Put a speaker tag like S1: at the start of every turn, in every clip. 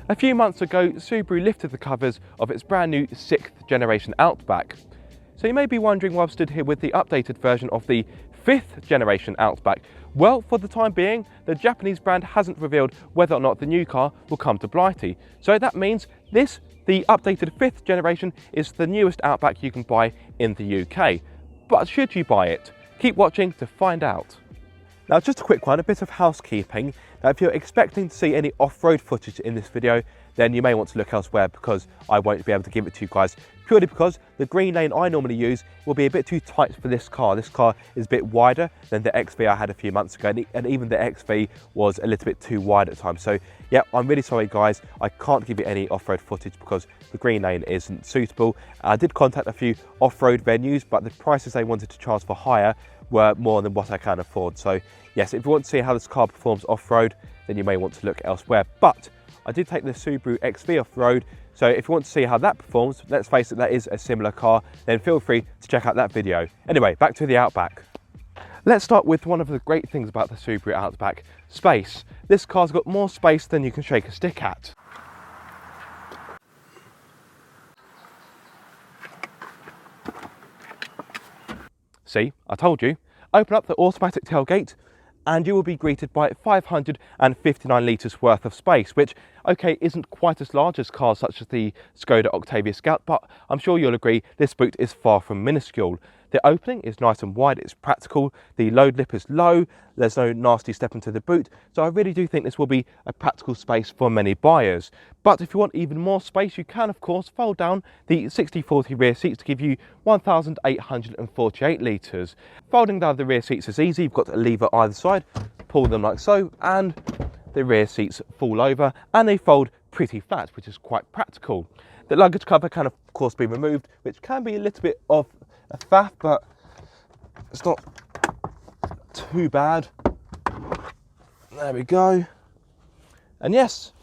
S1: A few months ago, Subaru lifted the covers of its brand new 6th generation Outback. So you may be wondering why I've stood here with the updated version of the 5th generation Outback. Well, for the time being, the Japanese brand hasn't revealed whether or not the new car will come to Blighty. So that means the updated 5th generation, is the newest Outback you can buy in the UK. But should you buy it? Keep watching to find out. Now, just a quick one, a bit of housekeeping. Now, if you're expecting to see any off-road footage in this video, then you may want to look elsewhere, because I won't be able to give it to you guys, purely because the green lane I normally use will be a bit too tight for this car. This car is a bit wider than the XV I had a few months ago, and even the XV was a little bit too wide at times. So yeah, I'm really sorry guys, I can't give you any off-road footage because the green lane isn't suitable. I did contact a few off-road venues, but the prices they wanted to charge for hire were more than what I can afford. So yes, if you want to see how this car performs off-road, then you may want to look elsewhere. But I did take the Subaru XV off-road, so if you want to see how that performs, let's face it, that is a similar car, then feel free to check out that video. Anyway, back to the Outback. Let's start with one of the great things about the Subaru Outback, space. This car's got more space than you can shake a stick at. See, I told you. Open up the automatic tailgate and you will be greeted by 559 litres worth of space, which, okay, isn't quite as large as cars such as the Skoda Octavia Scout, but I'm sure you'll agree this boot is far from minuscule. The opening is nice and wide, it's practical, the load lip is low, there's no nasty step into the boot, so I really do think this will be a practical space for many buyers. But if you want even more space, you can of course fold down the 60/40 rear seats to give you 1,848 litres. Folding down the rear seats is easy, you've got a lever either side, pull them like so, and the rear seats fall over and they fold pretty flat, which is quite practical. The luggage cover can of course be removed, which can be a little bit of a faff, but it's not too bad. There we go. And yes,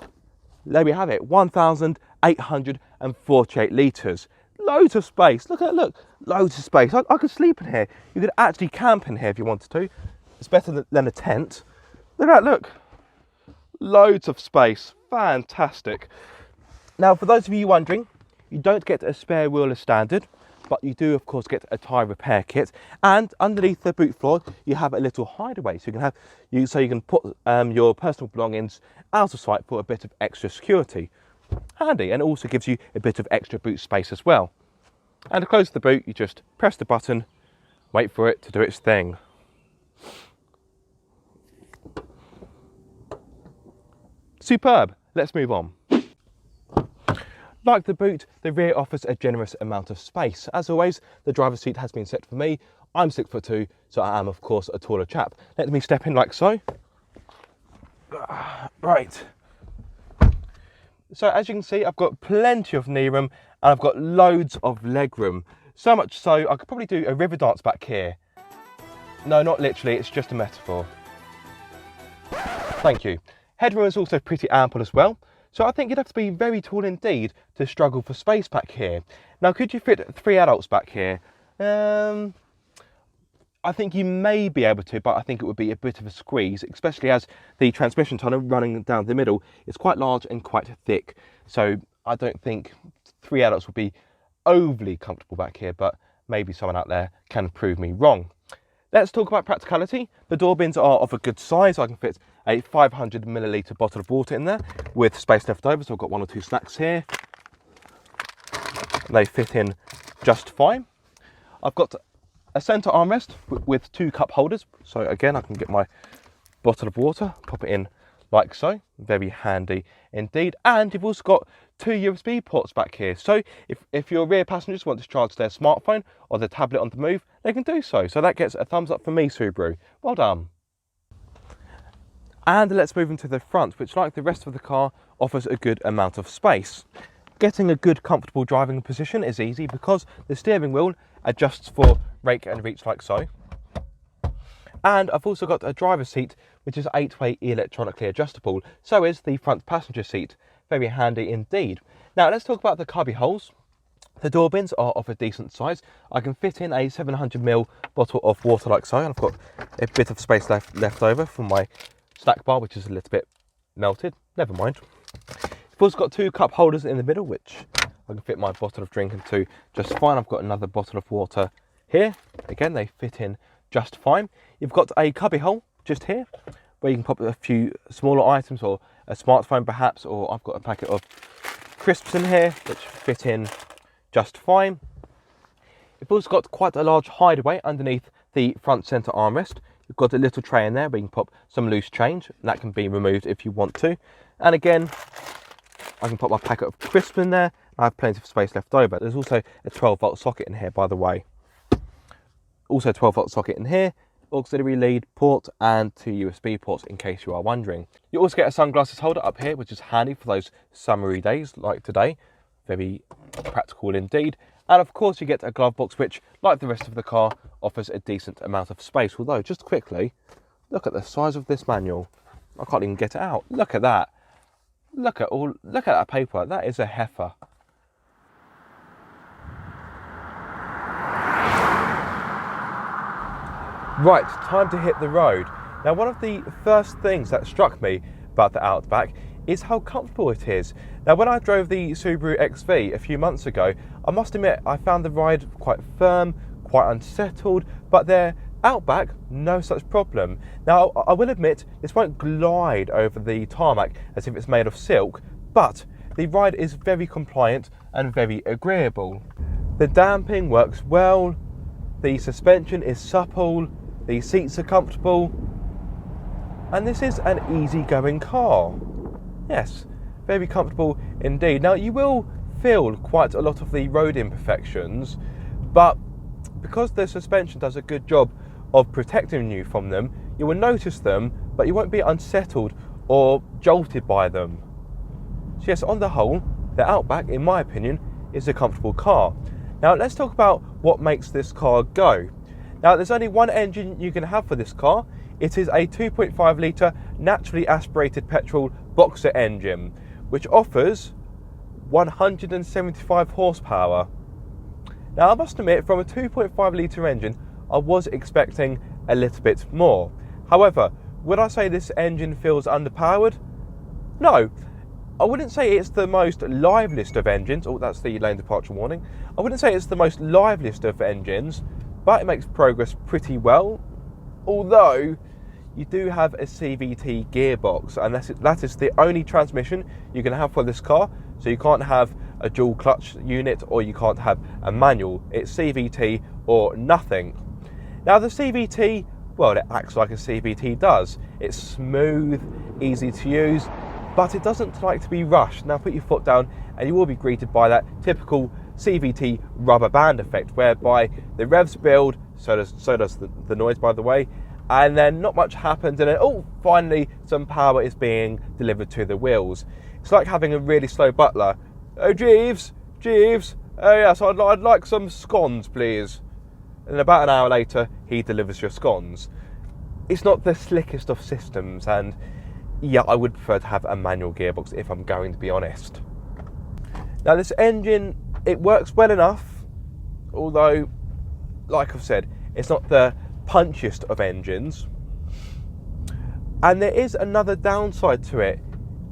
S1: there we have it, 1,848 litres. Loads of space. Look at it, look, loads of space. I could sleep in here. You could actually camp in here if you wanted to. It's better than a tent. Look at that, look. Loads of space, fantastic. Now, for those of you wondering, you don't get a spare wheel as standard, but you do of course get a tyre repair kit, and underneath the boot floor you have a little hideaway, so you can put your personal belongings out of sight for a bit of extra security. Handy, and it also gives you a bit of extra boot space as well. And to close the boot, you just press the button, wait for it to do its thing. Superb, let's move on. Like the boot, the rear offers a generous amount of space. As always, the driver's seat has been set for me. I'm 6'2", so I am of course a taller chap. Let me step in like so. Right. So as you can see, I've got plenty of knee room and I've got loads of leg room. So much so, I could probably do a river dance back here. No, not literally, it's just a metaphor. Thank you. Headroom is also pretty ample as well. So I think you'd have to be very tall indeed to struggle for space back here. Now, could you fit 3 adults back here? I think you may be able to, but I think it would be a bit of a squeeze, especially as the transmission tunnel running down the middle is quite large and quite thick. So I don't think 3 adults would be overly comfortable back here, but maybe someone out there can prove me wrong. Let's talk about practicality. The door bins are of a good size. I can fit a 500ml bottle of water in there with space left over, so I've got 1 or 2 snacks here. They fit in just fine. I've got a centre armrest with 2 cup holders, so again I can get my bottle of water, pop it in like so, very handy indeed. And you've also got 2 USB ports back here, so if your rear passengers want to charge their smartphone or their tablet on the move, they can do so. So that gets a thumbs up for me, Subaru. Well done. And let's move into the front, which like the rest of the car offers a good amount of space. Getting a good comfortable driving position is easy because the steering wheel adjusts for rake and reach like so. And I've also got a driver's seat which is 8-way electronically adjustable, so is the front passenger seat. Very handy indeed. Now let's talk about the cubby holes. The door bins are of a decent size. I can fit in a 700ml bottle of water like so, and I've got a bit of space left over for my snack bar, which is a little bit melted. Never mind. It's also got two cup holders in the middle, which I can fit my bottle of drink into just fine. I've got another bottle of water here. Again, they fit in just fine. You've got a cubby hole just here where you can pop a few smaller items, or a smartphone perhaps, or I've got a packet of crisps in here which fit in just fine. You've also got quite a large hideaway underneath the front centre armrest. You've got a little tray in there where you can pop some loose change, and that can be removed if you want to. And again, I can pop my packet of crisps in there. I have plenty of space left over. There's also a 12-volt socket in here, by the way. Also a 12-volt socket in here, auxiliary lead port, and 2 USB ports in case you are wondering. You also get a sunglasses holder up here, which is handy for those summery days like today. Very practical indeed. And of course you get a glove box, which, like the rest of the car, offers a decent amount of space. Although, just quickly, look at the size of this manual. I can't even get it out. Look at that. Look at that paper. That is a heifer. Right, time to hit the road. Now, one of the first things that struck me about the Outback is how comfortable it is. Now, when I drove the Subaru XV a few months ago, I must admit I found the ride quite firm, quite unsettled, but their Outback, no such problem. Now, I will admit this won't glide over the tarmac as if it's made of silk, but the ride is very compliant and very agreeable. The damping works well, the suspension is supple, the seats are comfortable, and this is an easygoing car. Yes, very comfortable indeed. Now, you will feel quite a lot of the road imperfections, but because the suspension does a good job of protecting you from them, you will notice them, but you won't be unsettled or jolted by them. So yes, on the whole, the Outback, in my opinion, is a comfortable car. Now, let's talk about what makes this car go. Now, there's only one engine you can have for this car. It is a 2.5 litre naturally aspirated petrol boxer engine, which offers 175 horsepower. Now, I must admit, from a 2.5 litre engine, I was expecting a little bit more. However, would I say this engine feels underpowered? No. I wouldn't say it's the most liveliest of engines. Oh, that's the lane departure warning. I wouldn't say it's the most liveliest of engines, but it makes progress pretty well. Although, you do have a CVT gearbox, and that is the only transmission you can have for this car. So you can't have a dual clutch unit, or you can't have a manual. It's CVT or nothing. Now, the CVT, well, it acts like a CVT does. It's smooth, easy to use, but it doesn't like to be rushed. Now, put your foot down and you will be greeted by that typical CVT rubber band effect, whereby the revs build, so does the noise, by the way, and then not much happens, and then, oh, finally some power is being delivered to the wheels. It's like having a really slow butler. Oh, Jeeves, oh yes, I'd like some scones, please. And about an hour later, he delivers your scones. It's not the slickest of systems, and yeah, I would prefer to have a manual gearbox if I'm going to be honest. Now, this engine, it works well enough, although, like I've said, it's not the punchiest of engines. And there is another downside to it,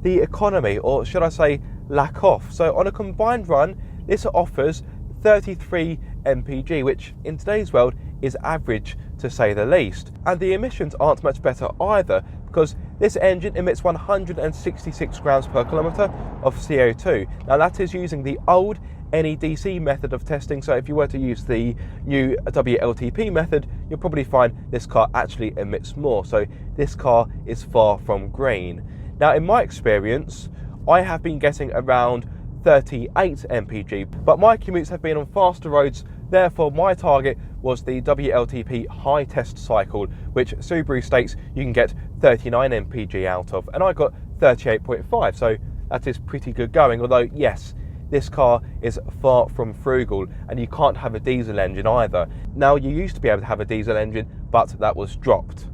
S1: the economy, or should I say lack of. So on a combined run, this offers 33 mpg, which in today's world is average to say the least. And the emissions aren't much better either, because this engine emits 166 grams per kilometre of CO2. Now, that is using the old NEDC method of testing, so if you were to use the new WLTP method, you'll probably find this car actually emits more. So this car is far from green. Now, in my experience, I have been getting around 38 mpg, but my commutes have been on faster roads. Therefore, my target was the WLTP high test cycle, which Subaru states you can get 39 mpg out of, and I got 38.5, so that is pretty good going. Although, yes, this car is far from frugal, and you can't have a diesel engine either. Now, you used to be able to have a diesel engine, but that was dropped.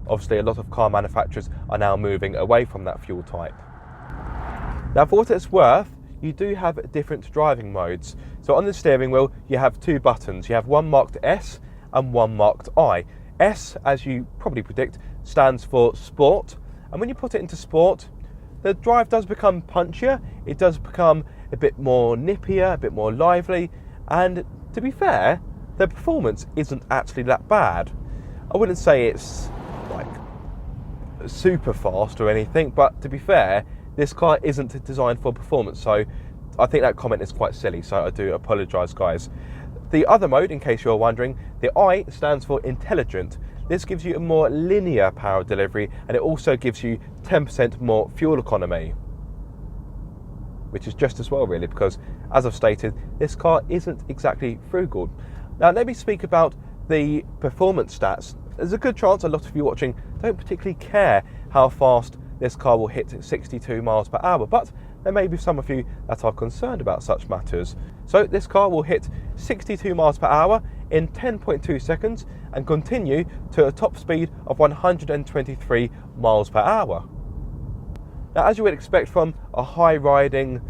S1: Obviously, a lot of car manufacturers are now moving away from that fuel type. Now, for what it's worth, you do have different driving modes. So on the steering wheel, you have two buttons. You have one marked S and one marked I. S, as you probably predict, stands for Sport. And when you put it into Sport, the drive does become punchier, it does become a bit more nippier, a bit more lively, and to be fair, the performance isn't actually that bad. I wouldn't say it's like super fast or anything, but to be fair, this car isn't designed for performance, so I think that comment is quite silly, so I do apologise, guys. The other mode, in case you're wondering, the I stands for intelligent. This gives you a more linear power delivery, and it also gives you 10% more fuel economy, which is just as well really, because as I've stated, this car isn't exactly frugal. Now let me speak about the performance stats. There's a good chance a lot of you watching don't particularly care how fast this car will hit 62 miles per hour, but there may be some of you that are concerned about such matters. So this car will hit 62 miles per hour in 10.2 seconds and continue to a top speed of 123 miles per hour. Now, as you would expect from a high-riding,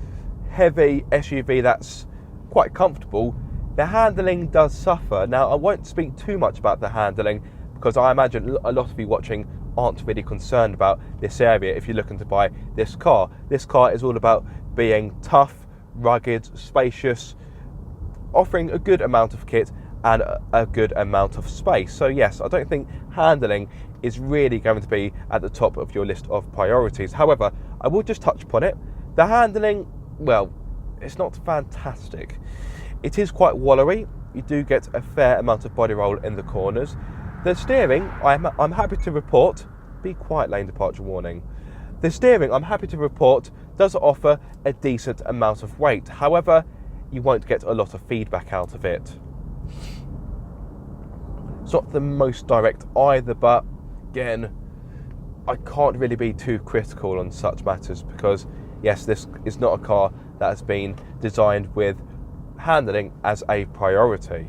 S1: heavy SUV that's quite comfortable, the handling does suffer. Now, I won't speak too much about the handling because I imagine a lot of you watching aren't really concerned about this area if you're looking to buy this car. This car is all about being tough, rugged, spacious, offering a good amount of kit and a good amount of space. So yes, I don't think handling is really going to be at the top of your list of priorities. However, I will just touch upon it. The handling, well, it's not fantastic. It is quite wallowy. You do get a fair amount of body roll in the corners. The steering, I'm happy to report, be quiet, lane departure warning. The steering, I'm happy to report, does offer a decent amount of weight. However, you won't get a lot of feedback out of it. It's not the most direct either, but again, I can't really be too critical on such matters because, yes, this is not a car that has been designed with handling as a priority.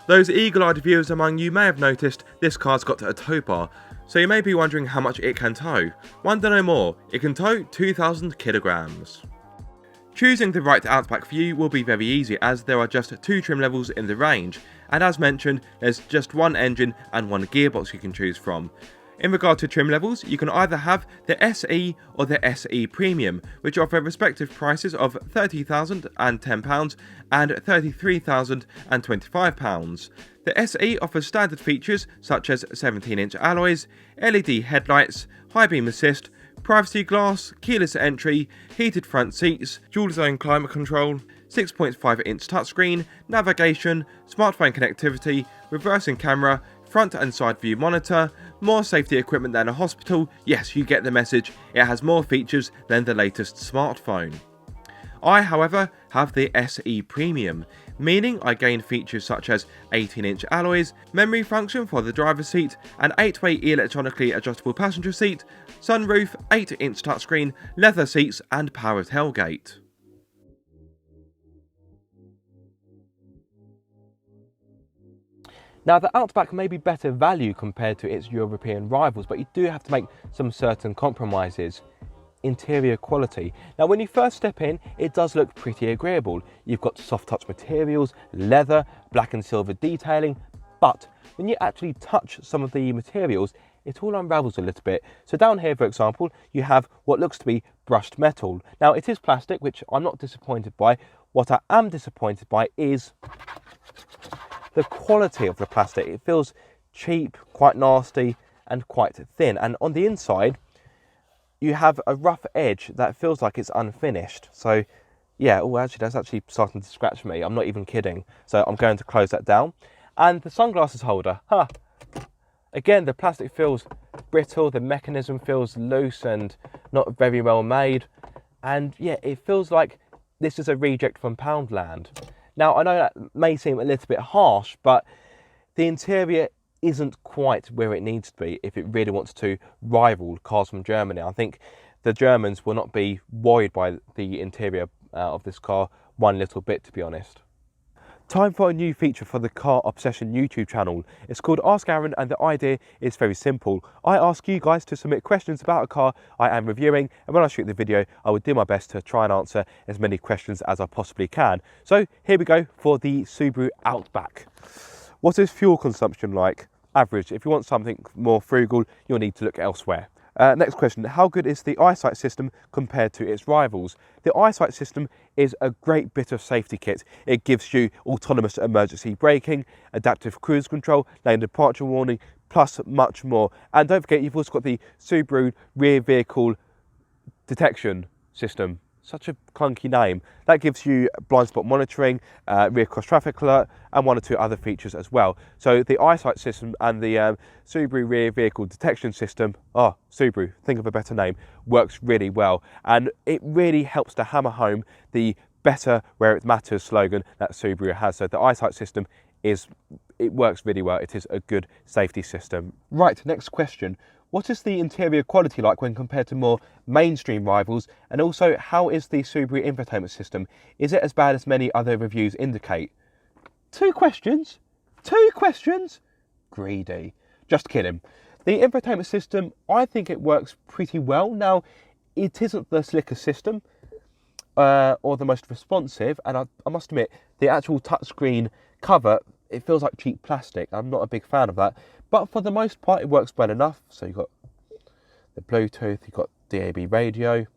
S1: Those eagle-eyed viewers among you may have noticed this car's got a tow bar, so you may be wondering how much it can tow. Wonder no more, it can tow 2,000 kilograms. Choosing the right Outback for you will be very easy as there are just 2 trim levels in the range, and as mentioned, there's just one engine and one gearbox you can choose from. In regard to trim levels, you can either have the SE or the SE Premium, which offer respective prices of £30,010 and £33,025. The SE offers standard features such as 17-inch alloys, LED headlights, high beam assist, privacy glass, keyless entry, heated front seats, dual zone climate control, 6.5-inch touchscreen, navigation, smartphone connectivity, reversing camera, front and side view monitor, more safety equipment than a hospital. Yes, you get the message, it has more features than the latest smartphone. I, however, have the SE Premium, meaning I gain features such as 18-inch alloys, memory function for the driver's seat, an 8-way electronically adjustable passenger seat, sunroof, 8-inch touchscreen, leather seats and power tailgate. Now, the Outback may be better value compared to its European rivals, but you do have to make some certain compromises. Interior quality. Now, when you first step in, it does look pretty agreeable. You've got soft touch materials, leather, black and silver detailing, but when you actually touch some of the materials, it all unravels a little bit. So down here, for example, you have what looks to be brushed metal. Now, it is plastic, which I'm not disappointed by. What I am disappointed by is the quality of the plastic. It feels cheap, quite nasty and quite thin, and on the inside you have a rough edge that feels like it's unfinished. So yeah, oh actually that's actually starting to scratch me, I'm not even kidding. So I'm going to close that down. And the sunglasses holder, again, the plastic feels brittle, the mechanism feels loose and not very well made, and yeah, it feels like this is a reject from Poundland. Now, I know that may seem a little bit harsh, but the interior isn't quite where it needs to be if it really wants to rival cars from Germany. I think the Germans will not be worried by the interior of this car one little bit, to be honest. Time for a new feature for the Car Obsession YouTube channel. It's called Ask Aaron, and the idea is very simple. I ask you guys to submit questions about a car I am reviewing, and when I shoot the video, I will do my best to try and answer as many questions as I possibly can. So here we go for the Subaru Outback. What is fuel consumption like? Average. If you want something more frugal, you'll need to look elsewhere. Next question, how good is the Eyesight system compared to its rivals? The Eyesight system is a great bit of safety kit. It gives you autonomous emergency braking, adaptive cruise control, lane departure warning, plus much more. And don't forget, you've also got the Subaru Rear Vehicle Detection system. Such a clunky name. That gives you blind spot monitoring, rear cross traffic alert, and one or two other features as well. So the Eyesight system and the Subaru Rear Vehicle Detection system, Subaru, think of a better name, works really well. And it really helps to hammer home the better where it matters slogan that Subaru has. So the Eyesight system it works really well. It is a good safety system. Right, next question. What is the interior quality like when compared to more mainstream rivals? And also, how is the Subaru Infotainment System? Is it as bad as many other reviews indicate? Two questions? Greedy. Just kidding. The Infotainment System, I think it works pretty well. Now, it isn't the slickest system or the most responsive. And I must admit, the actual touchscreen cover, it feels like cheap plastic. I'm not a big fan of that. But for the most part, it works well enough. So you've got the Bluetooth, you've got DAB radio.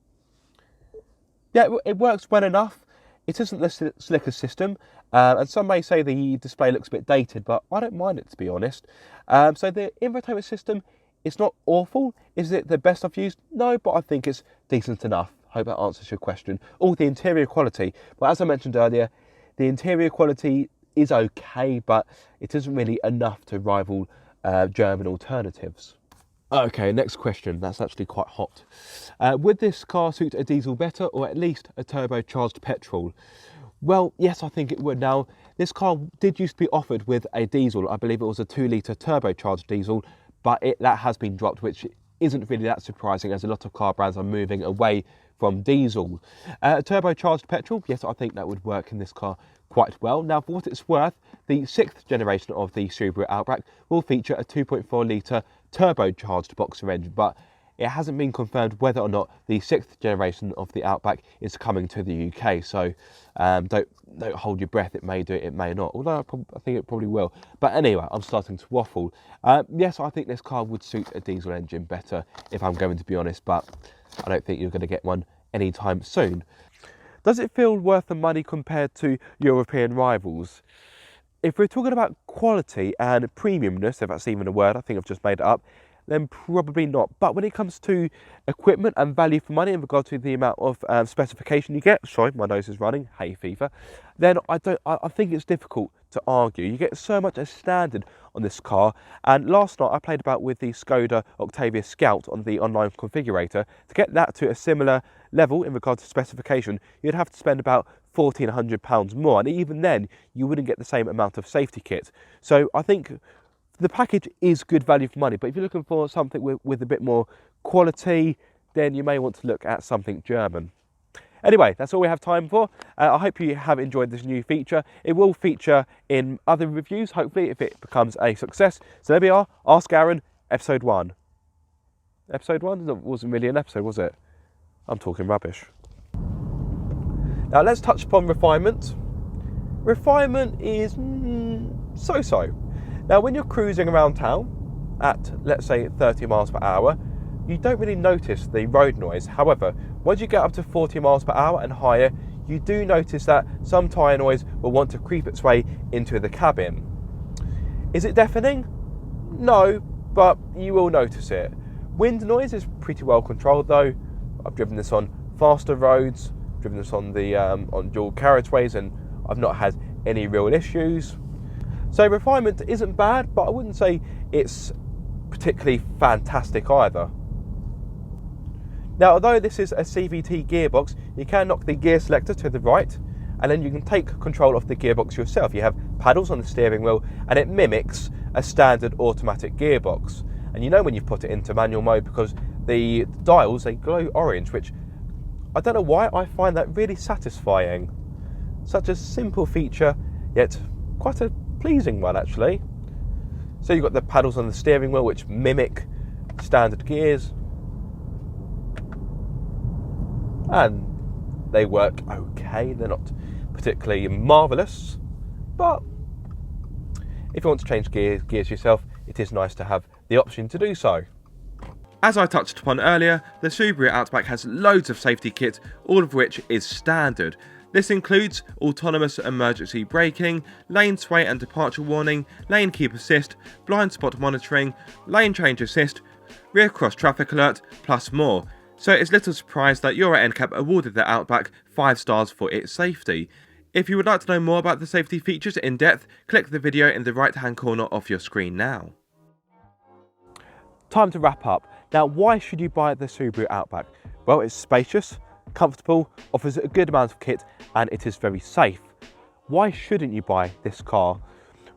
S1: Yeah, it works well enough. It isn't the slickest system. And some may say the display looks a bit dated, but I don't mind it, to be honest. So the infotainment system, it's not awful. Is it the best I've used? No, but I think it's decent enough. Hope that answers your question. The interior quality. Well, as I mentioned earlier, the interior quality is okay, but it isn't really enough to rival German alternatives. Okay, next question. That's actually quite hot. Would this car suit a diesel better, or at least a turbocharged petrol? Well, yes, I think it would. Now, this car did used to be offered with a diesel. I believe it was a 2-litre turbocharged diesel, but that has been dropped, which isn't really that surprising, as a lot of car brands are moving away from diesel. Turbocharged petrol, yes, I think that would work in this car quite well. Now, for what it's worth, the 6th generation of the Subaru Outback will feature a 2.4 litre turbocharged boxer engine, but it hasn't been confirmed whether or not the 6th generation of the Outback is coming to the UK. So don't hold your breath. It may do it, it may not. Although I think it probably will. But anyway, I'm starting to waffle. Yes, I think this car would suit a diesel engine better, if I'm going to be honest. But I don't think you're going to get one anytime soon. Does it feel worth the money compared to European rivals? If we're talking about quality and premiumness, if that's even a word, I think I've just made it up, then probably not. But when it comes to equipment and value for money in regard to the amount of specification you get, sorry, my nose is running, hay fever, then I think it's difficult to argue. You get so much as standard on this car. And last night I played about with the Skoda Octavia Scout on the online configurator. To get that to a similar level in regard to specification, you'd have to spend about £1,400 more, and even then you wouldn't get the same amount of safety kit. So I think the package is good value for money, but if you're looking for something with a bit more quality, then you may want to look at something German. Anyway, that's all we have time for. I hope you have enjoyed this new feature. It will feature in other reviews, hopefully, if it becomes a success. So there we are, Ask Aaron, episode 1. Episode 1? It wasn't really an episode, was it? I'm talking rubbish. Now let's touch upon Refinement. Refinement is so-so. Now when you're cruising around town at, let's say, 30 miles per hour, you don't really notice the road noise. However, once you get up to 40 miles per hour and higher, you do notice that some tyre noise will want to creep its way into the cabin. Is it deafening? No, but you will notice it. Wind noise is pretty well controlled though. I've driven this on faster roads, driven this on the on dual carriageways, and I've not had any real issues. So Refinement isn't bad, but I wouldn't say it's particularly fantastic either. Now, although this is a CVT gearbox, you can knock the gear selector to the right, and then you can take control of the gearbox yourself. You have paddles on the steering wheel, and it mimics a standard automatic gearbox. And you know when you've put it into manual mode because the dials, they glow orange, which I don't know why, I find that really satisfying. Such a simple feature, yet quite a pleasing one actually. So you've got the paddles on the steering wheel which mimic standard gears, and they work okay. They're not particularly marvellous, but if you want to change gears yourself, it is nice to have the option to do so. As I touched upon earlier, the Subaru Outback has loads of safety kit, all of which is standard. This includes autonomous emergency braking, lane sway and departure warning, lane keep assist, blind spot monitoring, lane change assist, rear cross traffic alert, plus more. So it's little surprise that Euro NCAP awarded the Outback 5 stars for its safety. If you would like to know more about the safety features in depth, click the video in the right hand corner of your screen now. Time to wrap up. Now, why should you buy the Subaru Outback? Well, it's spacious, comfortable, offers a good amount of kit, and it is very safe. Why shouldn't you buy this car?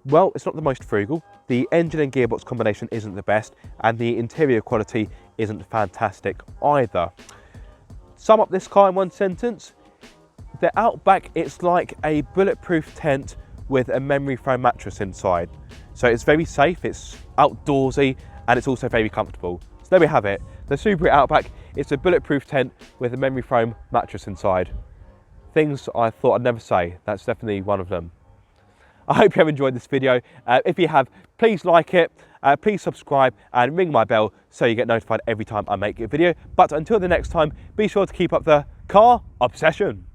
S1: Well, it's not the most frugal, the engine and gearbox combination isn't the best, and the interior quality isn't fantastic either. Sum up this car in one sentence: the Outback, it's like a bulletproof tent with a memory foam mattress inside. So it's very safe, it's outdoorsy, and it's also very comfortable. So there we have it. The Subaru Outback, it's a bulletproof tent with a memory foam mattress inside. Things I thought I'd never say, that's definitely one of them. I hope you have enjoyed this video. If you have, please like it, please subscribe and ring my bell so you get notified every time I make a video. But until the next time, be sure to keep up the car obsession.